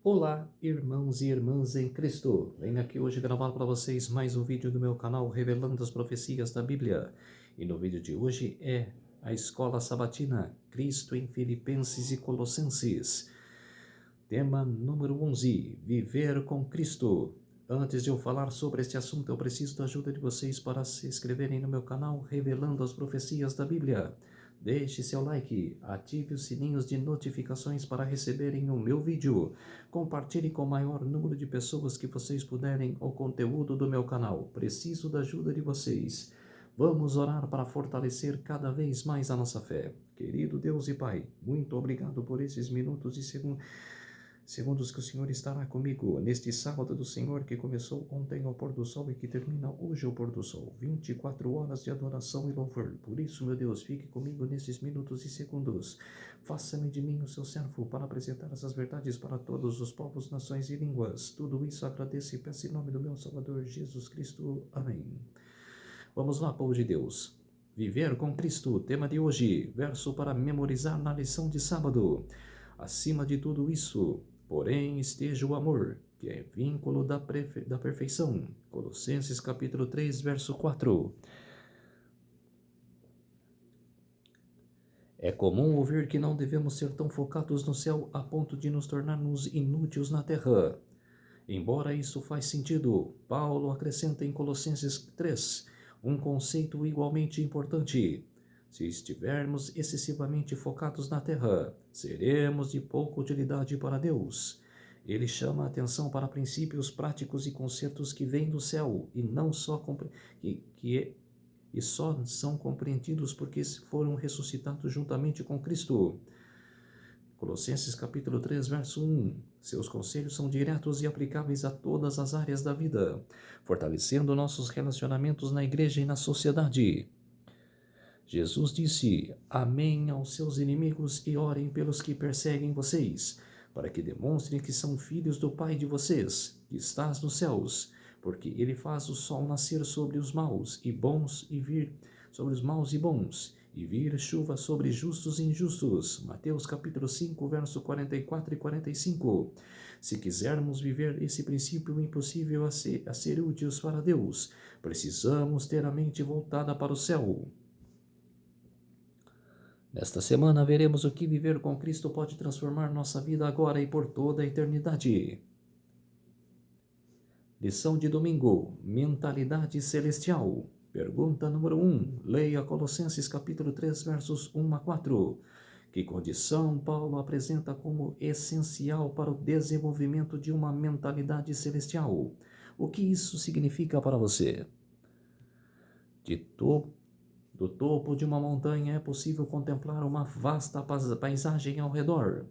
Olá, irmãos e irmãs em Cristo. Venho aqui hoje gravar para vocês mais um vídeo do meu canal revelando as profecias da Bíblia. E no vídeo de hoje é a Escola Sabatina, Cristo em Filipenses e Colossenses. Tema número 11, Viver com Cristo. Antes de eu falar sobre este assunto, eu preciso da ajuda de vocês para se inscreverem no meu canal revelando as profecias da Bíblia. Deixe seu like, ative os sininhos de notificações para receberem o meu vídeo. Compartilhe com o maior número de pessoas que vocês puderem o conteúdo do meu canal. Preciso da ajuda de vocês. Vamos orar para fortalecer cada vez mais a nossa fé. Querido Deus e Pai, muito obrigado por esses minutos e segundos que o Senhor estará comigo neste sábado do Senhor que começou ontem ao pôr do sol e que termina hoje ao pôr do sol. 24 horas de adoração e louvor. Por isso, meu Deus, fique comigo nesses minutos e segundos. Faça-me de mim o seu servo para apresentar essas verdades para todos os povos, nações e línguas. Tudo isso agradeço e peço em nome do meu Salvador Jesus Cristo. Amém. Vamos lá, povo de Deus. Viver com Cristo, tema de hoje, verso para memorizar na lição de sábado. Acima de tudo isso, porém, esteja o amor, que é vínculo da perfeição. Colossenses capítulo 3, verso 4. É comum ouvir que não devemos ser tão focados no céu a ponto de nos tornarmos inúteis na terra. Embora isso faz sentido, Paulo acrescenta em Colossenses 3 um conceito igualmente importante. Se estivermos excessivamente focados na terra, seremos de pouca utilidade para Deus. Ele chama a atenção para princípios práticos e conceitos que vêm do céu e não só só são compreendidos porque foram ressuscitados juntamente com Cristo. Colossenses capítulo 3, verso 1. Seus conselhos são diretos e aplicáveis a todas as áreas da vida, fortalecendo nossos relacionamentos na igreja e na sociedade. Jesus disse: amém aos seus inimigos e orem pelos que perseguem vocês, para que demonstrem que são filhos do Pai de vocês, que estás nos céus, porque ele faz o sol nascer sobre os maus e bons e vir sobre os maus e bons, e vir chuva sobre justos e injustos. Mateus capítulo 5, verso 44 e 45. Se quisermos viver esse princípio impossível a ser úteis para Deus, precisamos ter a mente voltada para o céu. Nesta semana veremos o que viver com Cristo pode transformar nossa vida agora e por toda a eternidade. Lição de domingo, mentalidade celestial. Pergunta número 1, leia Colossenses capítulo 3, versos 1 a 4. Que condição Paulo apresenta como essencial para o desenvolvimento de uma mentalidade celestial? O que isso significa para você? Do topo de uma montanha é possível contemplar uma vasta paisagem ao redor.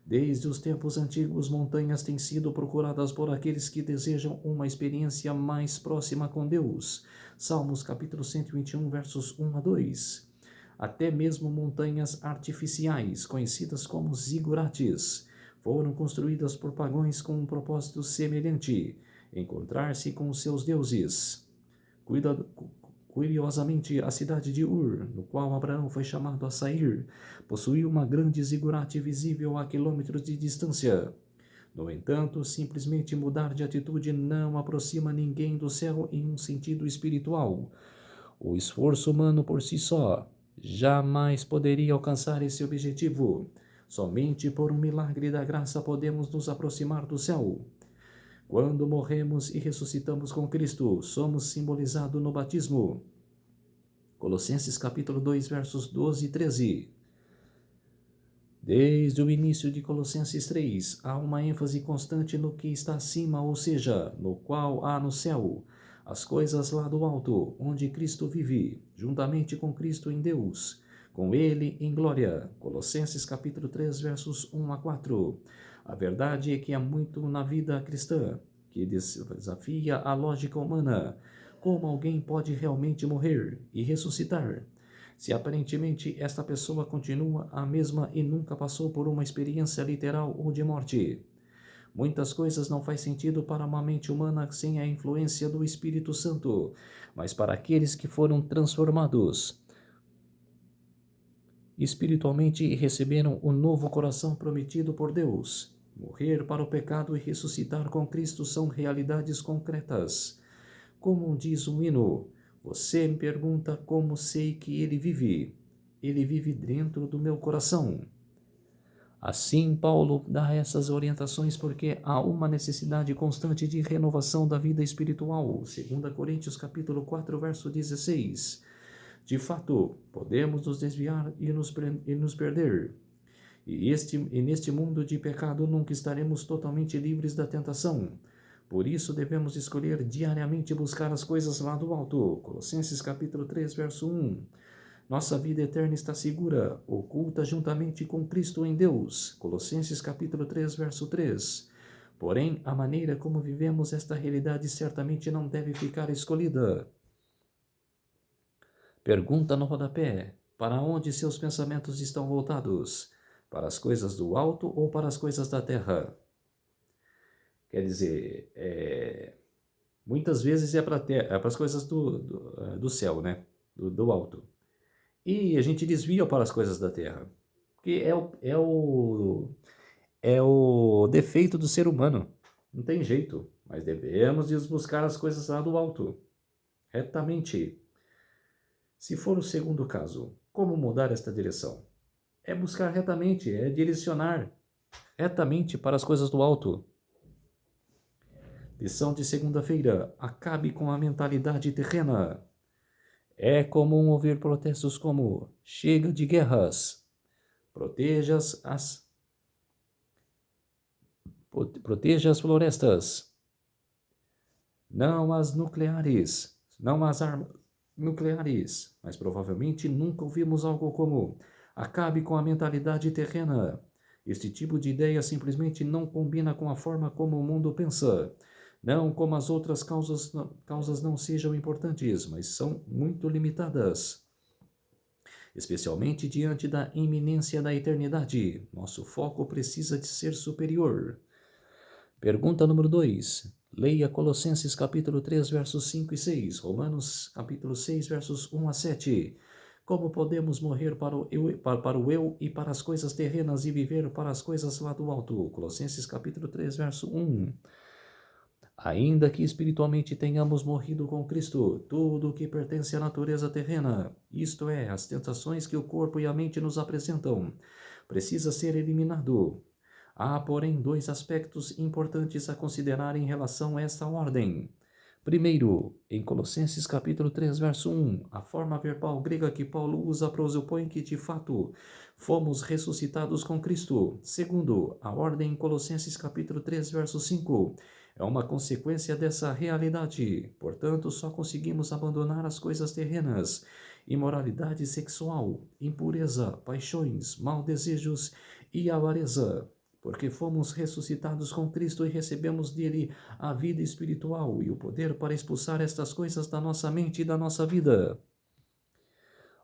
Desde os tempos antigos, montanhas têm sido procuradas por aqueles que desejam uma experiência mais próxima com Deus. Salmos capítulo 121, versos 1 a 2. Até mesmo montanhas artificiais, conhecidas como zigurates, foram construídas por pagãos com um propósito semelhante, encontrar-se com os seus deuses. Curiosamente, a cidade de Ur, no qual Abraão foi chamado a sair, possuía uma grande zigurate visível a quilômetros de distância. No entanto, simplesmente mudar de atitude não aproxima ninguém do céu em um sentido espiritual. O esforço humano por si só jamais poderia alcançar esse objetivo. Somente por um milagre da graça podemos nos aproximar do céu. Quando morremos e ressuscitamos com Cristo, somos simbolizados no batismo. Colossenses capítulo 2, versos 12 e 13. Desde o início de Colossenses 3, há uma ênfase constante no que está acima, ou seja, no qual há no céu, as coisas lá do alto, onde Cristo vive, juntamente com Cristo em Deus, com Ele em glória. Colossenses capítulo 3, versos 1 a 4. A verdade é que há muito na vida cristã que desafia a lógica humana. Como alguém pode realmente morrer e ressuscitar, se aparentemente esta pessoa continua a mesma e nunca passou por uma experiência literal ou de morte? Muitas coisas não faz sentido para uma mente humana sem a influência do Espírito Santo, mas para aqueles que foram transformados espiritualmente e receberam o novo coração prometido por Deus, Morrer para o pecado e ressuscitar com Cristo são realidades concretas. Como diz um hino, você me pergunta como sei que ele vive. Ele vive dentro do meu coração. Assim, Paulo dá essas orientações porque há uma necessidade constante de renovação da vida espiritual. 2 Coríntios capítulo 4, verso 16. De fato, podemos nos desviar e nos perder. E neste mundo de pecado nunca estaremos totalmente livres da tentação. Por isso devemos escolher diariamente buscar as coisas lá do alto. Colossenses capítulo 3, verso 1. Nossa vida eterna está segura, oculta juntamente com Cristo em Deus. Colossenses capítulo 3, verso 3. Porém, a maneira como vivemos esta realidade certamente não deve ficar escolhida. Pergunta no rodapé: para onde seus pensamentos estão voltados? Para as coisas do alto ou para as coisas da terra? Quer dizer, muitas vezes é para as coisas do céu, né? Do alto. E a gente desvia para as coisas da terra. Porque é o defeito do ser humano. Não tem jeito. Mas devemos ir buscar as coisas lá do alto. Retamente. Se for o segundo caso, como mudar esta direção? É buscar retamente, é direcionar retamente para as coisas do alto. Lição de segunda-feira. Acabe com a mentalidade terrena. É comum ouvir protestos como: chega de guerras, proteja as florestas, não as nucleares, não as armas nucleares. Mas provavelmente nunca ouvimos algo como: acabe com a mentalidade terrena. Este tipo de ideia simplesmente não combina com a forma como o mundo pensa. Não como as outras causas não sejam importantes, mas são muito limitadas. Especialmente diante da iminência da eternidade, nosso foco precisa de ser superior. Pergunta número 2. Leia Colossenses capítulo 3, versos 5 e 6, Romanos capítulo 6, versos 1 a 7. Como podemos morrer para o eu e para as coisas terrenas e viver para as coisas lá do alto? Colossenses capítulo 3, verso 1. Ainda que espiritualmente tenhamos morrido com Cristo, tudo o que pertence à natureza terrena, isto é, as tentações que o corpo e a mente nos apresentam, precisa ser eliminado. Há, porém, dois aspectos importantes a considerar em relação a esta ordem. Primeiro, em Colossenses capítulo 3, verso 1, a forma verbal grega que Paulo usa pressupõe que, de fato, fomos ressuscitados com Cristo. Segundo, a ordem em Colossenses capítulo 3, verso 5, é uma consequência dessa realidade. Portanto, só conseguimos abandonar as coisas terrenas, imoralidade sexual, impureza, paixões, maus desejos e avareza, porque fomos ressuscitados com Cristo e recebemos dele a vida espiritual e o poder para expulsar estas coisas da nossa mente e da nossa vida.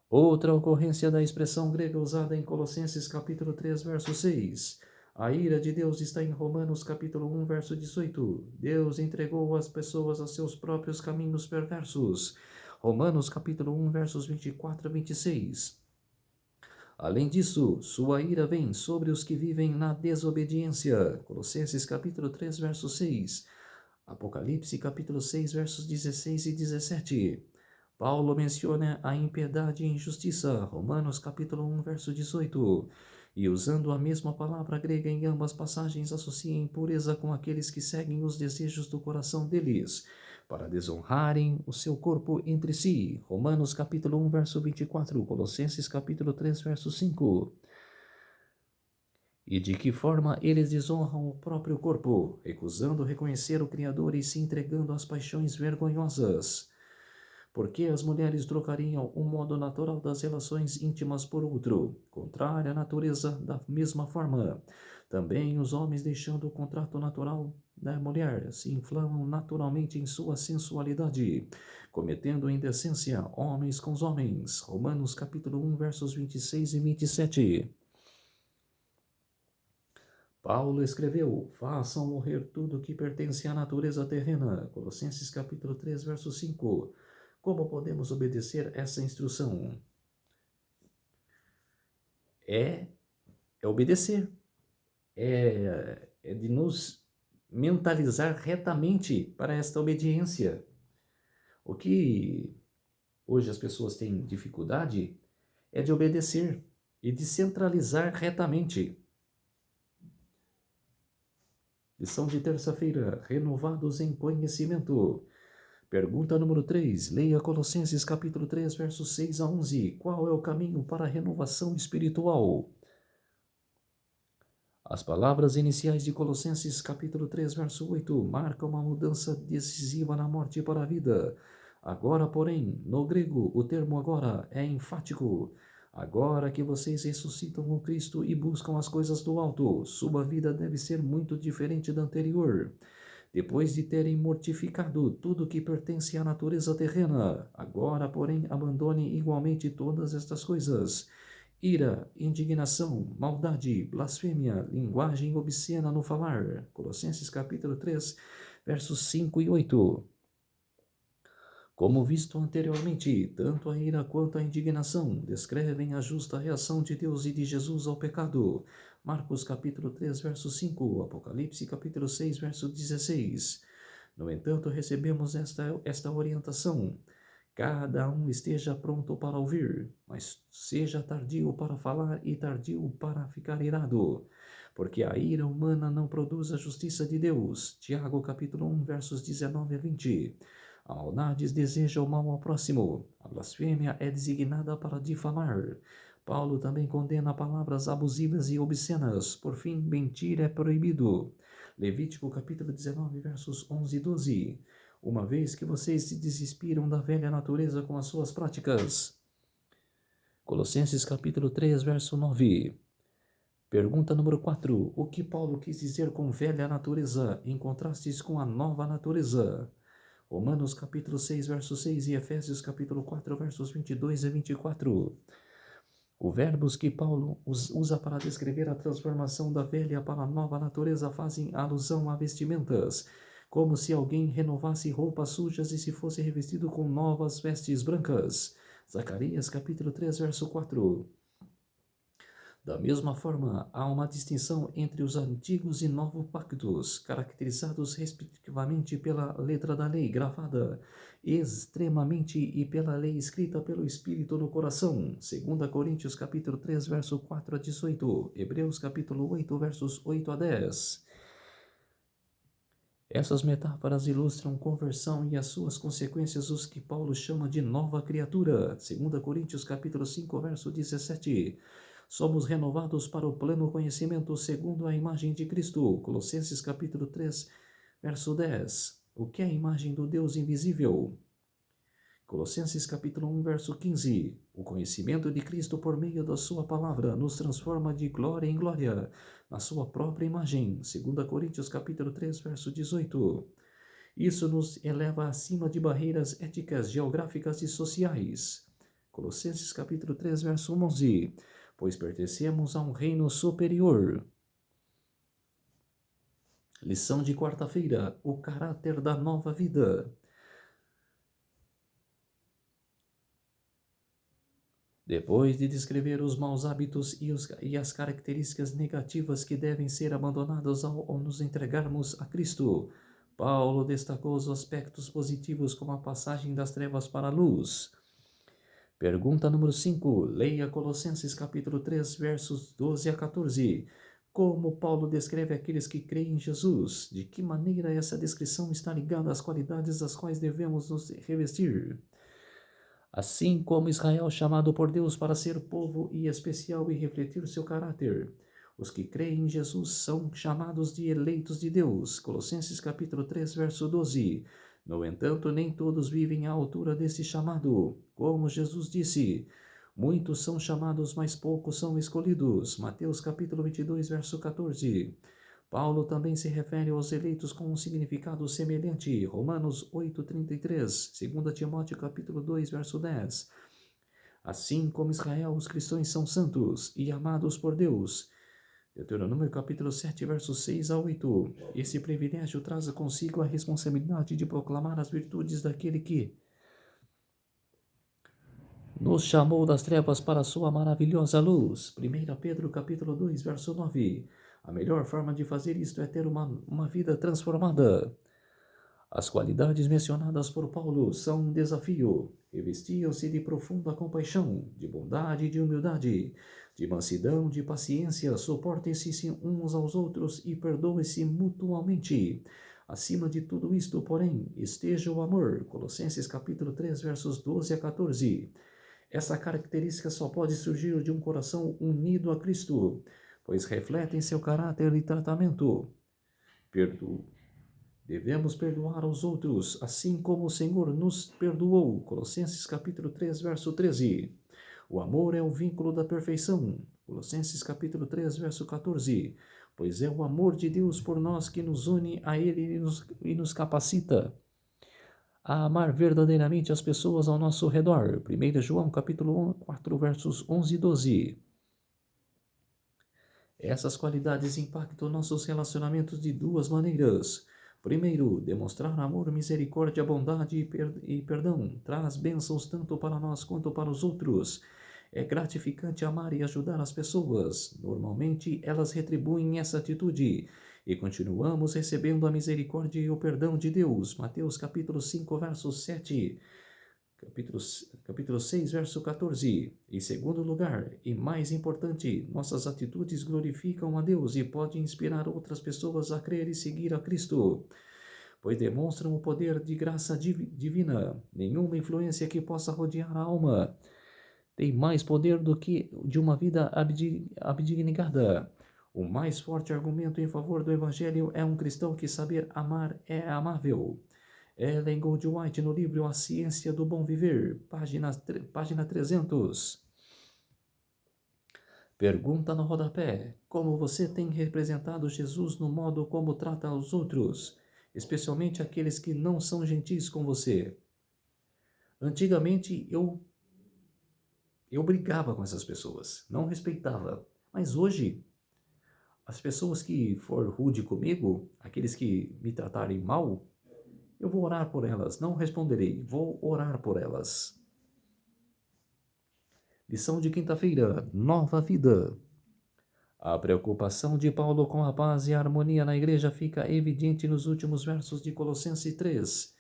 Outra ocorrência da expressão grega usada em Colossenses capítulo 3, verso 6. A ira de Deus está em Romanos capítulo 1, verso 18. Deus entregou as pessoas a seus próprios caminhos perversos. Romanos capítulo 1, versos 24 a 26. Além disso, sua ira vem sobre os que vivem na desobediência. Colossenses capítulo 3, verso 6. Apocalipse capítulo 6, versos 16 e 17. Paulo menciona a impiedade e injustiça. Romanos capítulo 1, verso 18. E usando a mesma palavra grega em ambas passagens, associa impureza com aqueles que seguem os desejos do coração deles, para desonrarem o seu corpo entre si. Romanos capítulo 1, verso 24, Colossenses capítulo 3, verso 5. E de que forma eles desonram o próprio corpo, recusando reconhecer o Criador e se entregando às paixões vergonhosas. Porque as mulheres trocariam o modo natural das relações íntimas por outro, contrário à natureza da mesma forma. Também os homens, deixando o contrato natural da mulher, se inflamam naturalmente em sua sensualidade, cometendo indecência homens com os homens. Romanos capítulo 1, versos 26 e 27. Paulo escreveu: façam morrer tudo que pertence à natureza terrena. Colossenses capítulo 3, verso 5. Como podemos obedecer essa instrução? É obedecer. É é de nos mentalizar retamente para esta obediência. O que hoje as pessoas têm dificuldade é de obedecer e de centralizar retamente. Lição de terça-feira, renovados em conhecimento. Pergunta número 3, leia Colossenses capítulo 3, versos 6 a 11. Qual é o caminho para a renovação espiritual? As palavras iniciais de Colossenses capítulo 3, verso 8, marcam uma mudança decisiva na morte para a vida. Agora, porém, no grego, o termo agora é enfático. Agora que vocês ressuscitam com Cristo e buscam as coisas do alto, sua vida deve ser muito diferente da anterior. Depois de terem mortificado tudo que pertence à natureza terrena, agora, porém, abandone igualmente todas estas coisas: ira, indignação, maldade, blasfêmia, linguagem obscena no falar. Colossenses capítulo 3, versos 5 e 8. Como visto anteriormente, tanto a ira quanto a indignação descrevem a justa reação de Deus e de Jesus ao pecado. Marcos capítulo 3, verso 5, Apocalipse capítulo 6, verso 16. No entanto, recebemos esta orientação: cada um esteja pronto para ouvir, mas seja tardio para falar e tardio para ficar irado, porque a ira humana não produz a justiça de Deus. Tiago capítulo 1, versos 19 a 20. A maldade deseja o mal ao próximo. A blasfêmia é designada para difamar. Paulo também condena palavras abusivas e obscenas. Por fim, mentir é proibido. Levítico capítulo 19, versos 11 e 12. Uma vez que vocês se desinspiram da velha natureza com as suas práticas. Colossenses capítulo 3, verso 9. Pergunta número 4. O que Paulo quis dizer com velha natureza em contrastes com a nova natureza? Romanos capítulo 6, verso 6 e Efésios capítulo 4, versos 22 e 24. Os verbos que Paulo usa para descrever a transformação da velha para a nova natureza fazem alusão a vestimentas, como se alguém renovasse roupas sujas e se fosse revestido com novas vestes brancas. Zacarias capítulo 3, verso 4. Da mesma forma, há uma distinção entre os antigos e novos pactos, caracterizados respectivamente pela letra da lei gravada extremamente e pela lei escrita pelo Espírito no coração. 2 Coríntios capítulo 3, verso 4 a 18, Hebreus capítulo 8, versos 8 a 10. Essas metáforas ilustram conversão e as suas consequências, os que Paulo chama de nova criatura. 2 Coríntios capítulo 5, verso 17. Somos renovados para o pleno conhecimento segundo a imagem de Cristo. Colossenses capítulo 3, verso 10. O que é a imagem do Deus invisível? Colossenses capítulo 1, verso 15. O conhecimento de Cristo por meio da sua palavra nos transforma de glória em glória, na sua própria imagem. 2 Coríntios capítulo 3, verso 18. Isso nos eleva acima de barreiras éticas, geográficas e sociais. Colossenses capítulo 3, verso 11. Pois pertencemos a um reino superior. Lição de quarta-feira: o caráter da nova vida. Depois de descrever os maus hábitos e as características negativas que devem ser abandonadas ao nos entregarmos a Cristo, Paulo destacou os aspectos positivos como a passagem das trevas para a luz. Pergunta número 5. Leia Colossenses capítulo 3, versos 12 a 14. Como Paulo descreve aqueles que creem em Jesus? De que maneira essa descrição está ligada às qualidades das quais devemos nos revestir? Assim como Israel, chamado por Deus para ser povo e especial e refletir seu caráter, os que creem em Jesus são chamados de eleitos de Deus. Colossenses capítulo 3, verso 12. No entanto, nem todos vivem à altura desse chamado. Como Jesus disse, muitos são chamados, mas poucos são escolhidos. Mateus capítulo 22, verso 14. Paulo também se refere aos eleitos com um significado semelhante. Romanos 8:33, 2 Timóteo capítulo 2, verso 10. Assim como Israel, os cristãos são santos e amados por Deus. Deuteronômio capítulo 7, versos 6 a 8. Esse privilégio traz consigo a responsabilidade de proclamar as virtudes daquele que nos chamou das trevas para a sua maravilhosa luz. 1 Pedro capítulo 2, verso 9. A melhor forma de fazer isto é ter uma vida transformada. As qualidades mencionadas por Paulo são um desafio. Revestiam-se de profunda compaixão, de bondade e de humildade, de mansidão, de paciência, suportem-se uns aos outros e perdoem-se mutuamente. Acima de tudo isto, porém, esteja o amor. Colossenses capítulo 3, versos 12 a 14. Essa característica só pode surgir de um coração unido a Cristo, pois refletem seu caráter e tratamento. Devemos perdoar aos outros, assim como o Senhor nos perdoou. Colossenses capítulo 3, verso 13. O amor é o vínculo da perfeição. Colossenses capítulo 3, verso 14. Pois é o amor de Deus por nós que nos une a Ele e nos capacita a amar verdadeiramente as pessoas ao nosso redor. 1 João capítulo 4, versos 11 e 12. Essas qualidades impactam nossos relacionamentos de duas maneiras. Primeiro, demonstrar amor, misericórdia, bondade e perdão traz bênçãos tanto para nós quanto para os outros. É gratificante amar e ajudar as pessoas. Normalmente, elas retribuem essa atitude e continuamos recebendo a misericórdia e o perdão de Deus. Mateus capítulo 5, verso 7. Capítulo 6, verso 14. Em segundo lugar, e mais importante, nossas atitudes glorificam a Deus e podem inspirar outras pessoas a crer e seguir a Cristo, pois demonstram o poder de graça divina. Nenhuma influência que possa rodear a alma tem mais poder do que de uma vida abnegada. O mais forte argumento em favor do Evangelho é um cristão que saber amar é amável. Ellen Goldwhite, no livro A Ciência do Bom Viver, página 300. Pergunta no rodapé: como você tem representado Jesus no modo como trata os outros, especialmente aqueles que não são gentis com você? Antigamente eu brigava com essas pessoas, não respeitava. Mas hoje, as pessoas que for rude comigo, aqueles que me tratarem mal, eu vou orar por elas, não responderei, vou orar por elas. Lição de quinta-feira, nova vida. A preocupação de Paulo com a paz e a harmonia na igreja fica evidente nos últimos versos de Colossenses 3.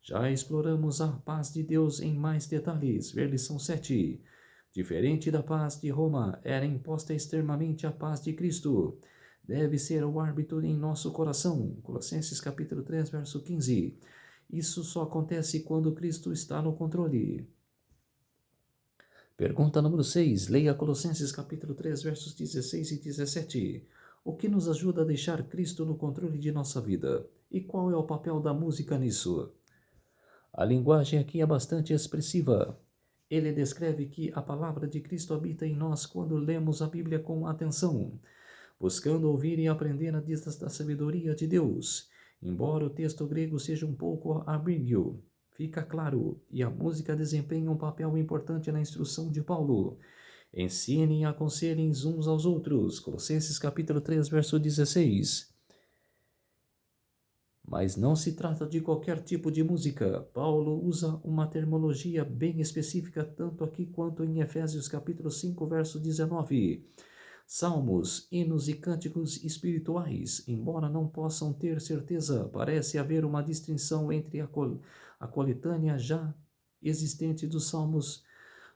Já exploramos a paz de Deus em mais detalhes, ver lição 7. Diferente da paz de Roma, era imposta extremamente a paz de Cristo. Deve ser o árbitro em nosso coração. Colossenses capítulo 3, verso 15. Isso só acontece quando Cristo está no controle. Pergunta número 6. Leia Colossenses capítulo 3, versos 16 e 17. O que nos ajuda a deixar Cristo no controle de nossa vida? E qual é o papel da música nisso? A linguagem aqui é bastante expressiva. Ele descreve que a palavra de Cristo habita em nós quando lemos a Bíblia com atenção, buscando ouvir e aprender da sabedoria de Deus. Embora o texto grego seja um pouco ambíguo, fica claro, e a música desempenha um papel importante na instrução de Paulo. Ensinem e aconselhem uns aos outros. Colossenses capítulo 3, verso 16. Mas não se trata de qualquer tipo de música. Paulo usa uma terminologia bem específica tanto aqui quanto em Efésios capítulo 5, verso 19. Salmos, hinos e cânticos espirituais, embora não possam ter certeza, parece haver uma distinção entre a coletânea já existente dos salmos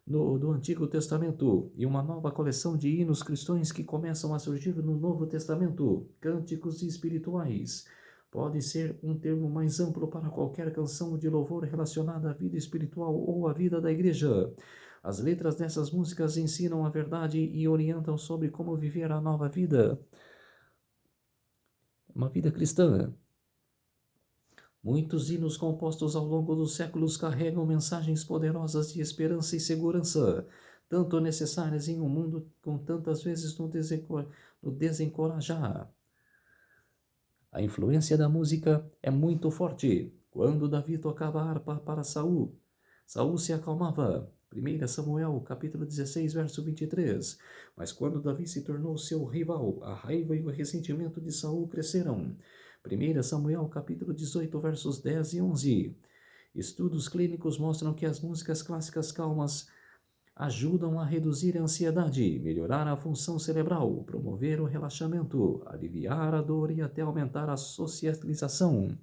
do Antigo Testamento e uma nova coleção de hinos cristãos que começam a surgir no Novo Testamento, cânticos espirituais. Pode ser um termo mais amplo para qualquer canção de louvor relacionada à vida espiritual ou à vida da igreja. As letras dessas músicas ensinam a verdade e orientam sobre como viver a nova vida, uma vida cristã. Muitos hinos compostos ao longo dos séculos carregam mensagens poderosas de esperança e segurança, tanto necessárias em um mundo com tantas vezes no desencorajar. A influência da música é muito forte. Quando Davi tocava a harpa para Saul se acalmava. 1 Samuel, capítulo 16, verso 23. Mas quando Davi se tornou seu rival, a raiva e o ressentimento de Saul cresceram. 1 Samuel, capítulo 18, versos 10 e 11. Estudos clínicos mostram que as músicas clássicas calmas ajudam a reduzir a ansiedade, melhorar a função cerebral, promover o relaxamento, aliviar a dor e até aumentar a socialização.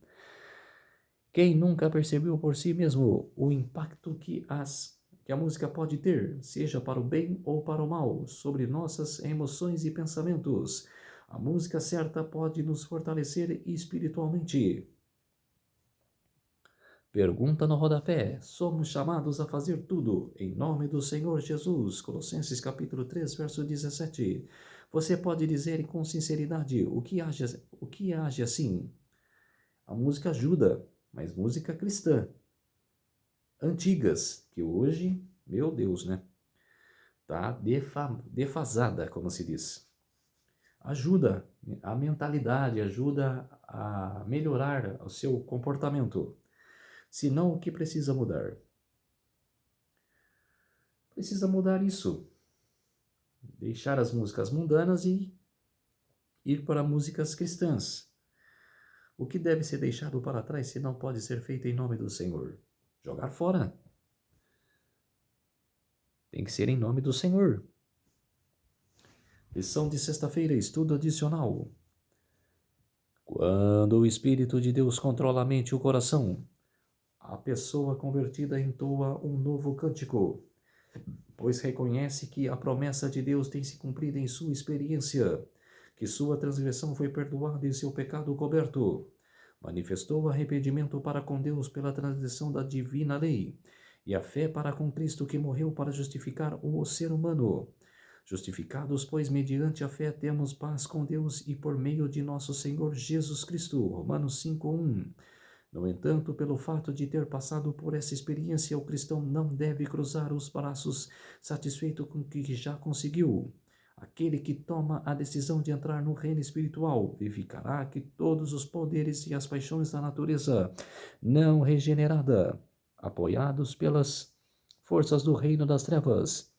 Quem nunca percebeu por si mesmo o impacto que a música pode ter, seja para o bem ou para o mal, sobre nossas emoções e pensamentos? A música certa pode nos fortalecer espiritualmente. Pergunta no rodapé. Somos chamados a fazer tudo em nome do Senhor Jesus. Colossenses capítulo 3, verso 17. Você pode dizer com sinceridade o que age assim? A música ajuda, mas música cristã. Antigas, que hoje, meu Deus, né? Tá defasada, como se diz. Ajuda a mentalidade, ajuda a melhorar o seu comportamento. Se não, o que precisa mudar? Precisa mudar isso. Deixar as músicas mundanas e ir para músicas cristãs. O que deve ser deixado para trás se não pode ser feito em nome do Senhor? Jogar fora. Tem que ser em nome do Senhor. Lição de sexta-feira, estudo adicional. Quando o Espírito de Deus controla a mente e o coração, a pessoa convertida entoa um novo cântico, pois reconhece que a promessa de Deus tem se cumprido em sua experiência, que sua transgressão foi perdoada e seu pecado coberto. Manifestou arrependimento para com Deus pela transgressão da divina lei, e a fé para com Cristo que morreu para justificar o ser humano. Justificados, pois, mediante a fé temos paz com Deus e por meio de nosso Senhor Jesus Cristo. Romanos 5:1. No entanto, pelo fato de ter passado por essa experiência, o cristão não deve cruzar os braços satisfeito com o que já conseguiu. Aquele que toma a decisão de entrar no reino espiritual verificará que todos os poderes e as paixões da natureza não regenerada, apoiados pelas forças do reino das trevas,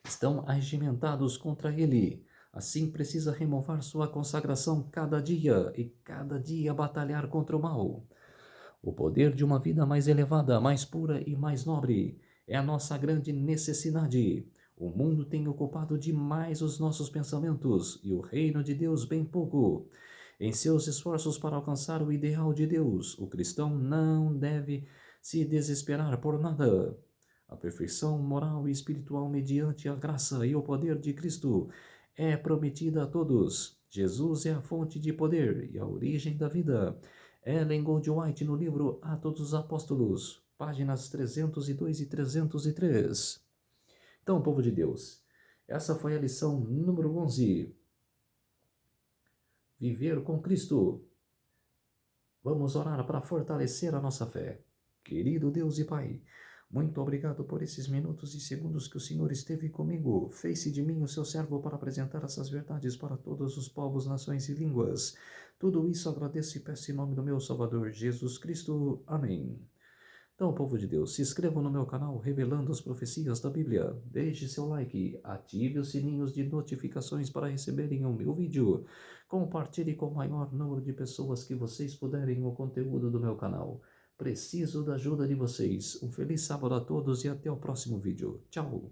estão arregimentados contra ele. Assim precisa renovar sua consagração cada dia e cada dia batalhar contra o mal. O poder de uma vida mais elevada, mais pura e mais nobre é a nossa grande necessidade. O mundo tem ocupado demais os nossos pensamentos e o reino de Deus bem pouco. Em seus esforços para alcançar o ideal de Deus, o cristão não deve se desesperar por nada. A perfeição moral e espiritual mediante a graça e o poder de Cristo é prometida a todos. Jesus é a fonte de poder e a origem da vida. Ellen Goldwhite no livro Atos dos Apóstolos, páginas 302 e 303. Então, povo de Deus, essa foi a lição número 11. Viver com Cristo. Vamos orar para fortalecer a nossa fé. Querido Deus e Pai, muito obrigado por esses minutos e segundos que o Senhor esteve comigo. Fez-se de mim o seu servo para apresentar essas verdades para todos os povos, nações e línguas. Tudo isso agradeço e peço em nome do meu Salvador Jesus Cristo. Amém. Então, povo de Deus, se inscrevam no meu canal Revelando as Profecias da Bíblia. Deixe seu like, ative os sininhos de notificações para receberem o meu vídeo. Compartilhe com o maior número de pessoas que vocês puderem o conteúdo do meu canal. Preciso da ajuda de vocês. Um feliz sábado a todos e até o próximo vídeo. Tchau!